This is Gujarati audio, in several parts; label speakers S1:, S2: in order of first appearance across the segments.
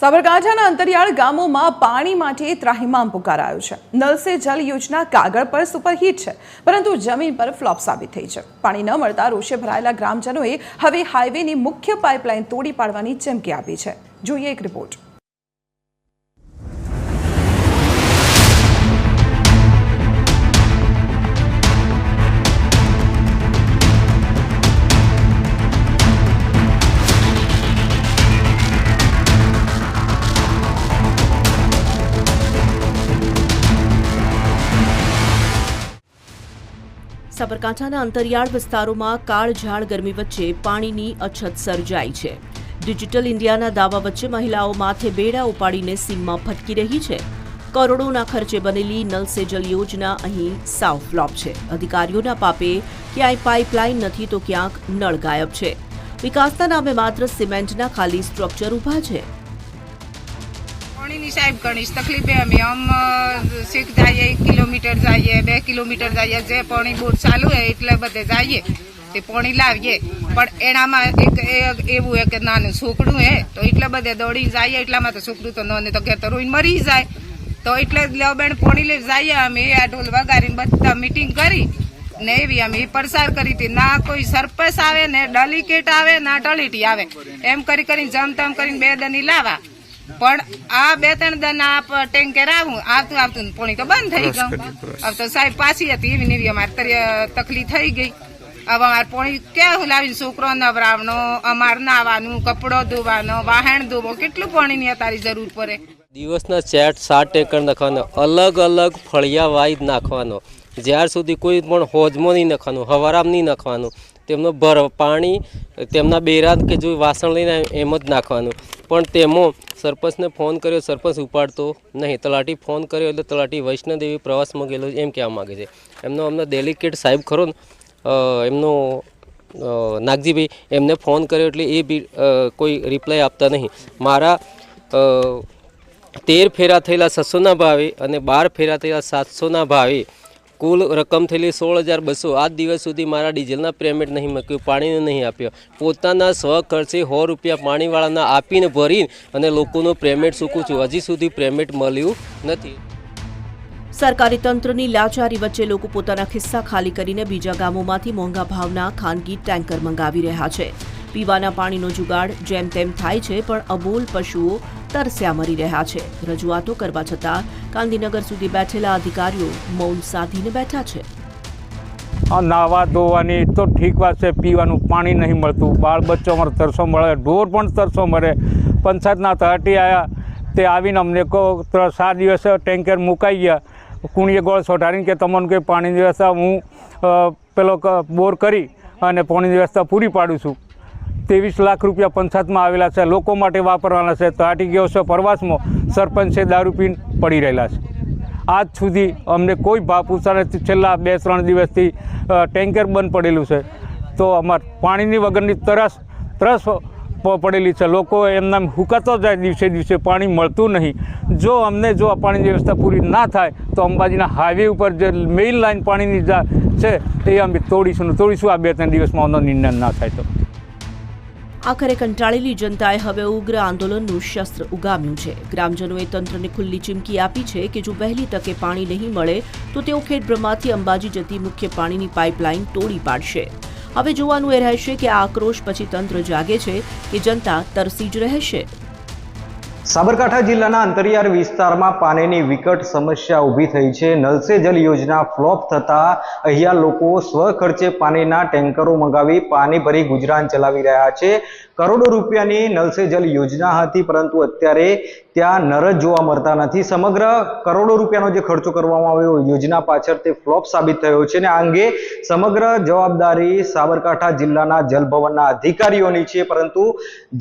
S1: સાબરકાંઠાના અંતરિયાળ ગામોમાં પાણી માટે ત્રાહિમામ પુકારાયો છે। નલ સે જલ યોજના કાગળ પર સુપરહિટ છે, પરંતુ જમીન પર ફ્લોપ સાબિત થઈ છે। પાણી ન મળતા રોષે ભરાયેલા ગ્રામજનોએ હવે હાઈવેની મુખ્ય પાઇપલાઇન તોડી પાડવાની ચીમકી આપી છે। જોઈએ એક રિપોર્ટ।
S2: સાબરકાંઠાના અંતરિયાળ વિસ્તારોમાં કાળઝાળ ગરમી વચ્ચે પાણીની અછત સર્જાઈ છે। ડિજિટલ ઇન્ડિયાના દાવા વચ્ચે મહિલાઓ માથે બેડા ઉપાડીને સીમમાં ફટકી રહી છે। કરોડોના ખર્ચે બનેલી નલ સે જલ યોજના અહીં સાવ ફ્લોપ છે। અધિકારીઓના પાપે ક્યાંય પાઇપલાઇન નથી તો ક્યાંક નળ ગાયબ છે। વિકાસના નામે માત્ર સિમેન્ટના ખાલી સ્ટ્રક્ચર ઊભા છે।
S3: પાણીની સાહેબ ઘણી તકલીફ અમે શીખ જઈએ 1 કિલોમીટર જઈએ 2 કિલોમીટર જઈએ જે પાણી બોર ચાલુ હોય એટલે બધે જઈએ તે પાણી લાવીએ પણ એનામાં એક એવું કે નાનું છોકરું હે તો એટલે બધે દોડી જઈએ એટલામાં તો છોકરું તો નોને તો ઘેર તો રોઈને મરી જાય તો એટલે બેન પાણી લઈ જઈએ અમે આ ઢોલ વગાડીને બધા મીટિંગ કરી ને એવી અમે પ્રસાર કરી હતી। ના કોઈ સરપંચ આવે ને ડેલિકેટ આવે ના ટલીટી આવે એમ કરીને જમતમ કરીને 2 દની લાવા પણ આ 2-3 દના ટેન્કર આવતું પાણી તો બંધ થઈ ગયું। હવે તો સાહેબ પાછી હતી એવી ને એવી અમારે તકલીફ થઈ ગઈ। હવે અમારે પાણી ક્યાં લાવીને છોકરો નવરાવનો અમારે નાવાનું કપડો ધોવાનો વાહણ ધોવો કેટલું પાણીની અત્યારે જરૂર પડે।
S4: દિવસના 7 એકર નાખવાનો અલગ અલગ ફળિયા વાઈ નાખવાનો જ્યાર સુધી કોઈ પણ હોજમાં નહીં નાખવાનું હવારામ નહીં નાખવાનું તેમનો પાણી તેમના બેરા કે જો વાસણ લઈને એમ જ નાખવાનું પણ તેમાં સરપંચને ફોન કર્યો સરપંચ ઉપાડતો નહીં। તલાટી ફોન કર્યો એટલે તલાટી વૈષ્ણોદેવી પ્રવાસમાં ગયેલો એમ કહેવા માગે છે। એમનો અમને ડેલિકેટ સાહેબ ખરો ને એમનો નાગજીભાઈ એમને ફોન કર્યો એટલે એ બી કોઈ રિપ્લાય આપતા નહીં। મારા 13 ફેરા થયેલા 600ના ભાવે અને 12 ફેરા થયેલા 700ના ભાવે કુલ રકમ થયેલી 16,200 આજ દિવસ સુધી મારા ડીઝલના પેમેન્ટ નહીં મૂક્યું પાણીને નહીં આપ્યો। પોતાના સ્વખર્ચે 100 રૂપિયા પાણીવાળાના આપીને ભરીને અને લોકોનું પેમેન્ટ ચૂકું છું હજી સુધી પેમેન્ટ મળ્યું નથી।
S2: સરકારી તંત્રની લાચારી વચ્ચે લોકો પોતાના ખિસ્સા ખાલી કરીને બીજા ગામોમાંથી મોંઘા ભાવના ખાનગી ટેન્કર મંગાવી રહ્યા છે। પીવાના પાણીનો જુગાડ જેમ તેમ થાય છે પણ અબોલ પશુઓ તરસ્યા મરી રહ્યા છે। રજૂઆતો કરવા છતાં ગાંધીનગર સુધી બેઠેલા અધિકારીઓ મૌન સાધીને બેઠા છે।
S5: નાવા ધોવાની તો ઠીક વાત છે, પીવાનું પાણી નહીં મળતું, બાળ બચ્ચો અમારે તરસો મળે, ઢોર પણ તરસો મળે। પંચાયતના તલાટી આવ્યા તે આવીને અમને કહો 4 દિવસે ટેન્કર મુકાઈ ગયા કુણીએ ગોળ સોટાડીને કે તમને કંઈ પાણીની વ્યવસ્થા હું પેલો બોર કરી અને પાણીની વ્યવસ્થા પૂરી પાડું છું। 23 લાખ રૂપિયા પંચાયતમાં આવેલા છે, લોકો માટે વાપરવાના છે। તલાટી ગયો છે પ્રવાસમાં, સરપંચે દારૂ પીને પડી રહેલા છે। આજ સુધી અમને કોઈ ભાવ પૂછતા નથી। છેલ્લા 2-3 દિવસથી ટેન્કર બંધ પડેલું છે તો અમારે પાણીની વગરની તરસ પડેલી છે। લોકો એમના હુકાતો જાય દિવસે પાણી મળતું નહીં। જો આ પાણીની વ્યવસ્થા પૂરી ના થાય તો અંબાજીના હાઈવે ઉપર જે મેઇન લાઇન પાણીની છે એ અમે તોડીશું આ 2-3 દિવસમાં આનો નિર્ણય ના થાય તો।
S2: આખરે કંટાળેલી જનતાએ હવે ઉગ્ર આંદોલનનું શસ્ત્ર ઉગામ્યું છે। ગ્રામજનોએ તંત્રને ખુલ્લી ચીમકી આપી છે કે જો વહેલી તકે પાણી નહીં મળે તો તેઓ ખેડબ્રહ્માથી અંબાજી જતી મુખ્ય પાણીની પાઇપલાઇન તોડી પાડશે। હવે જોવાનું એ રહેશે કે આ આક્રોશ પછી તંત્ર જાગે છે કે જનતા તરસી જ રહેશે।
S6: સાબરકાંઠા જિલ્લાના અંતરિયાળ વિસ્તારમાં પાણીની વિકટ સમસ્યા ઊભી થઈ છે। નલ સે જલ યોજના ફ્લોપ થતા અહીંયા લોકો સ્વખર્ચે પાણીના ટેન્કરો મંગાવી પાણી ભરી ગુજરાન ચલાવી રહ્યા છે। કરોડો રૂપિયાની નલ સે જલ યોજના હતી પરંતુ અત્યારે ત્યાં નર જ જોવા મળતા નથી। સમગ્ર કરોડો રૂપિયાનો જે ખર્ચો કરવામાં આવ્યો યોજના પાછળ તે ફ્લોપ સાબિત થયો છે અને આ અંગે સમગ્ર જવાબદારી સાબરકાંઠા જિલ્લાના જલભવનના અધિકારીઓની છે, પરંતુ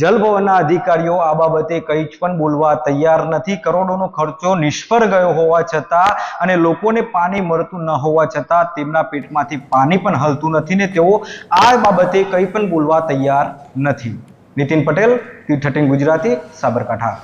S6: જલભવનના અધિકારીઓ આ બાબતે કંઈ જ પણ બોલવા તૈયાર નથી। કરોડોનો ખર્ચો નિષ્ફળ ગયો હોવા છતાં અને લોકોને પાણી મળતું ન હોવા છતાં તેમના પેટમાંથી પાણી પણ હલતું નથી ને તેઓ આ બાબતે કંઈ પણ બોલવા તૈયાર નથી। નીતિન પટેલ, Q13 ગુજરાતી, સાબરકાંઠા।